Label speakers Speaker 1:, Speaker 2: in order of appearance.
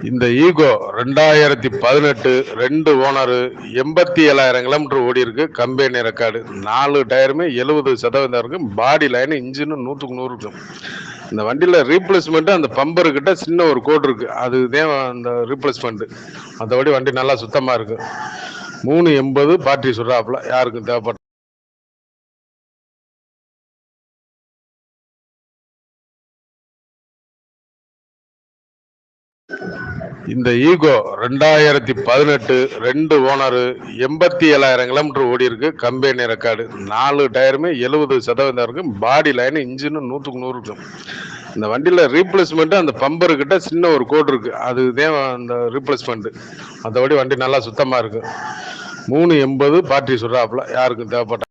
Speaker 1: இந்த ego 2018 2 owner 87,000 kilometre ஓடி இருக்கு. கம்பெனி ரெக்கார்டு 4 டயருமே 70% இருக்கு. பாடி லைன் இன்ஜின் 100க்கு 100 இருக்கு. இந்த வண்டியில ரீப்ளேஸ்மெண்ட் அந்த பம்பர் கிட்ட சின்ன ஒரு கோடு இருக்கு. அதுதான் அந்த ரீப்ளேஸ்மெண்ட். மற்றபடி வண்டி நல்லா சுத்தமா இருக்கு. 380 பார்ட்டி சொல்றாப்புல. யாருக்கும் தேவைப்பட்ட இந்த ஈகோ 2018 2 ஓனரு 87,000 கிலோமீட்டர் ஓடி இருக்கு. கம்பெனி ரெக்கார்டு 4 டயருமே 70% இருக்கு. பாடி லைன் இன்ஜின் 100க்கு 100 இருக்கு. இந்த வண்டியில ரீப்ளேஸ்மெண்ட் அந்த பம்பர் கிட்ட சின்ன ஒரு கோடு இருக்கு. அதுதான் அந்த ரீப்ளேஸ்மெண்ட். மற்றபடி வண்டி நல்லா சுத்தமா இருக்கு. 380 பார்ட்டி சொல்றாப்புல. யாருக்கும் தேவைப்பட்ட